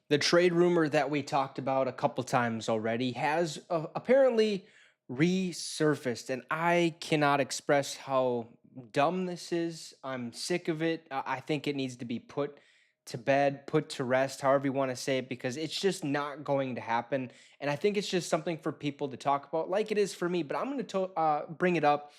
The trade rumor that we talked about a couple times already has apparently resurfaced, and I cannot express how dumb this is. I'm sick of it. I think it needs to be put to bed, put to rest, however you want to say it, because it's just not going to happen. And I think it's just something for people to talk about, like it is for me. But I'm going to bring it up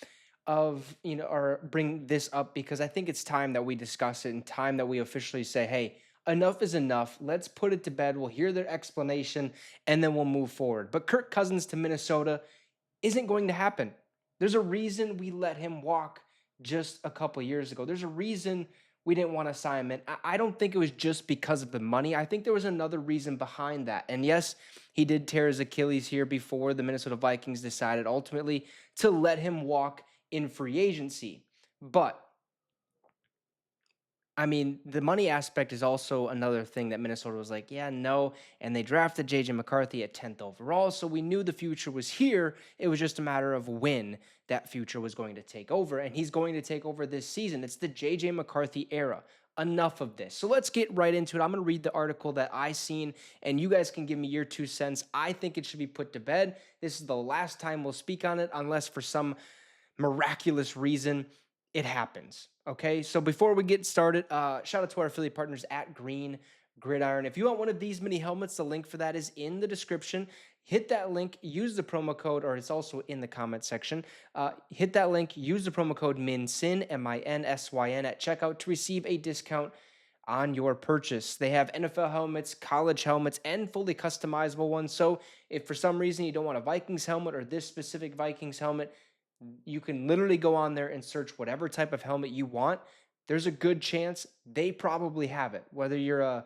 or bring this up because I think it's time that we discuss it and time that we officially say, hey, enough is enough. Let's put it to bed. We'll hear their explanation and then we'll move forward. But Kirk Cousins to Minnesota isn't going to happen. There's a reason we let him walk just a couple years ago. There's a reason we didn't want to sign him. And I don't think it was just because of the money. I think there was another reason behind that. And yes, he did tear his Achilles here before the Minnesota Vikings decided ultimately to let him walk in free agency. But I mean, the money aspect is also another thing that Minnesota was like, yeah, no. And they drafted J.J. McCarthy at 10th overall. So we knew the future was here. It was just a matter of when that future was going to take over. And he's going to take over this season. It's the J.J. McCarthy era. Enough of this. So let's get right into it. I'm going to read the article that I seen, and you guys can give me your 2 cents. I think it should be put to bed. This is the last time we'll speak on it, unless for some miraculous reason it happens. Okay, so before we get started, shout out to our affiliate partners at Green Gridiron. If you want one of these mini helmets, the link for that is in the description. Hit that link, use the promo code, or it's also in the comment section. Hit that link, use the promo code MINSYN, MINSYN, at checkout to receive a discount on your purchase. They have NFL helmets, college helmets, and fully customizable ones. So if for some reason you don't want a Vikings helmet or this specific Vikings helmet, you can literally go on there and search whatever type of helmet you want. There's a good chance they probably have it. Whether you're a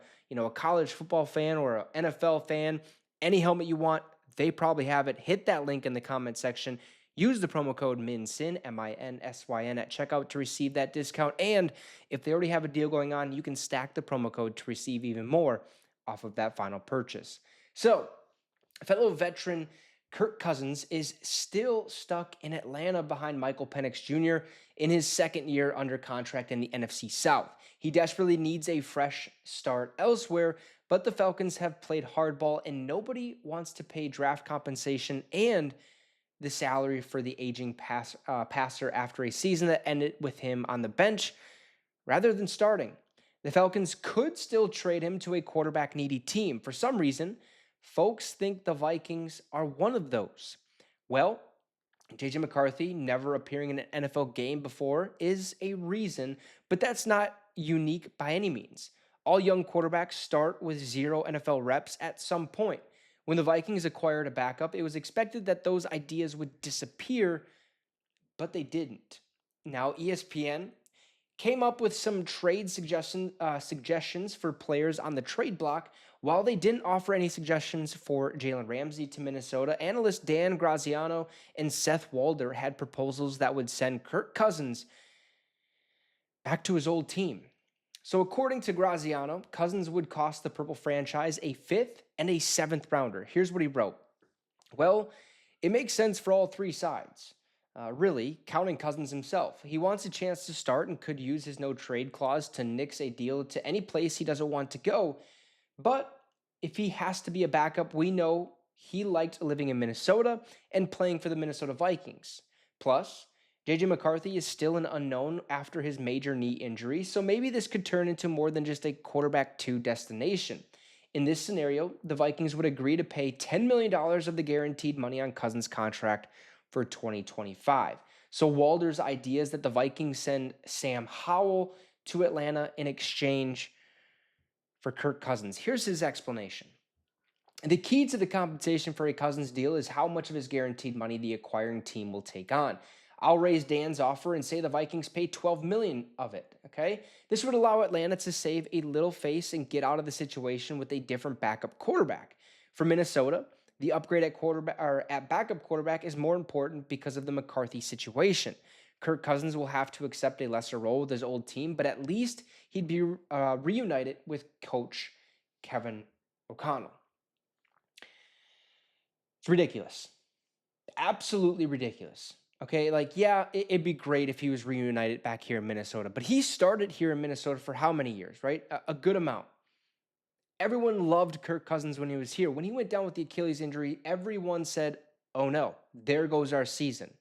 college football fan or an NFL fan, any helmet you want, they probably have it. Hit that link in the comment section. Use the promo code MINSYN, MINSYN, at checkout to receive that discount. And if they already have a deal going on, you can stack the promo code to receive even more off of that final purchase. So, fellow veteran Kirk Cousins is still stuck in Atlanta behind Michael Penix Jr. in his second year under contract in the NFC South. He desperately needs a fresh start elsewhere, but the Falcons have played hardball and nobody wants to pay draft compensation and the salary for the aging passer after a season that ended with him on the bench rather than starting. The Falcons could still trade him to a quarterback-needy team. For some reason, folks think the Vikings are one of those. Well, J.J. McCarthy never appearing in an NFL game before is a reason, but that's not unique by any means. All young quarterbacks start with 0 NFL reps at some point. When the Vikings acquired a backup, it was expected that those ideas would disappear, but they didn't. Now, ESPN came up with some trade suggestions for players on the trade block. While they didn't offer any suggestions for Jalen Ramsey to Minnesota, analysts Dan Graziano and Seth Walder had proposals that would send Kirk Cousins back to his old team. So according to Graziano, Cousins would cost the Purple franchise a 5th and a 7th rounder. Here's what he wrote. Well, it makes sense for all three sides. Really, counting Cousins himself. He wants a chance to start and could use his no trade clause to nix a deal to any place he doesn't want to go. But if he has to be a backup, we know he liked living in Minnesota and playing for the Minnesota Vikings. Plus, J.J. McCarthy is still an unknown after his major knee injury, so maybe this could turn into more than just a quarterback 2 destination. In this scenario, the Vikings would agree to pay $10 million of the guaranteed money on Cousins' contract for 2025. So Walder's idea is that the Vikings send Sam Howell to Atlanta in exchange for Kirk Cousins. Here's his explanation. The key to the compensation for a Cousins deal is how much of his guaranteed money the acquiring team will take on. I'll raise Dan's offer and say the Vikings pay $12 million of it, okay? This would allow Atlanta to save a little face and get out of the situation with a different backup quarterback. For Minnesota, the upgrade at quarterback or at backup quarterback is more important because of the McCarthy situation. Kirk Cousins will have to accept a lesser role with his old team, but at least he'd be reunited with coach Kevin O'Connell. It's ridiculous. Absolutely ridiculous. Okay, like, yeah, it'd be great if he was reunited back here in Minnesota, but he started here in Minnesota for how many years, right? A good amount. Everyone loved Kirk Cousins when he was here. When he went down with the Achilles injury, everyone said, oh no, there goes our season.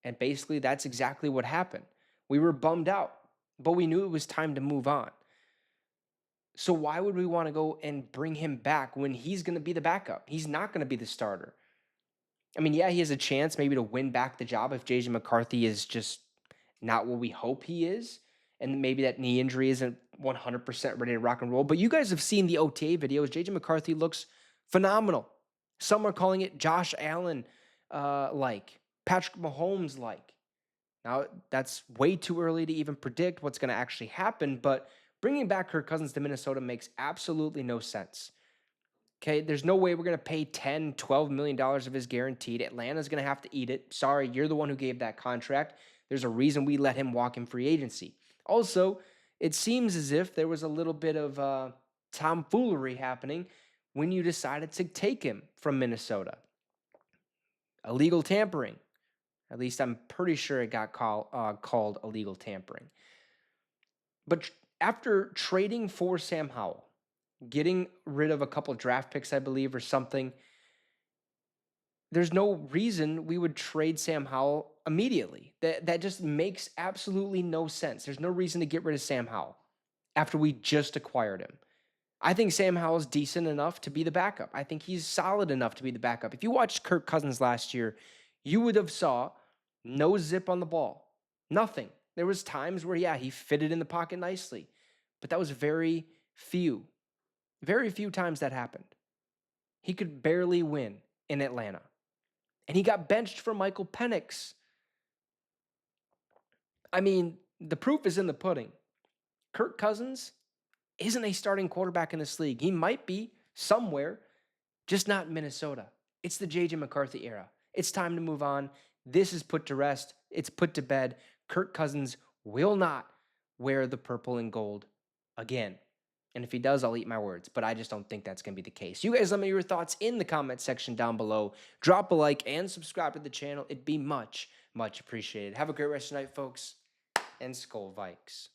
And basically, that's exactly what happened. We were bummed out, but we knew it was time to move on. So why would we want to go and bring him back when he's going to be the backup? He's not going to be the starter. I mean, yeah, he has a chance maybe to win back the job if JJ McCarthy is just not what we hope he is. And maybe that knee injury isn't 100% ready to rock and roll. But you guys have seen the OTA videos. JJ McCarthy looks phenomenal. Some are calling it Josh Allen like, Patrick Mahomes like. Now, that's way too early to even predict what's going to actually happen. But bringing back Kirk Cousins to Minnesota makes absolutely no sense. Okay, there's no way we're going to pay $10, $12 million of his guaranteed. Atlanta's going to have to eat it. Sorry, you're the one who gave that contract. There's a reason we let him walk in free agency. Also, it seems as if there was a little bit of tomfoolery happening when you decided to take him from Minnesota. Illegal tampering. At least I'm pretty sure it got called illegal tampering. But after trading for Sam Howell, getting rid of a couple of draft picks, I believe, or something, there's no reason we would trade Sam Howell immediately. That just makes absolutely no sense. There's no reason to get rid of Sam Howell after we just acquired him. I think Sam Howell's decent enough to be the backup. I think he's solid enough to be the backup. If you watched Kirk Cousins last year, you would have saw no zip on the ball. Nothing. There was times where, yeah, he fitted in the pocket nicely, but that was very few. Very few times that happened. He could barely win in Atlanta. And he got benched for Michael Penix. I mean, the proof is in the pudding. Kirk Cousins isn't a starting quarterback in this league. He might be somewhere, just not in Minnesota. It's the J.J. McCarthy era. It's time to move on. This is put to rest. It's put to bed. Kirk Cousins will not wear the purple and gold again. And if he does, I'll eat my words. But I just don't think that's going to be the case. You guys let me know your thoughts in the comment section down below. Drop a like and subscribe to the channel. It'd be much, much appreciated. Have a great rest of the night, folks. And Skol Vikes.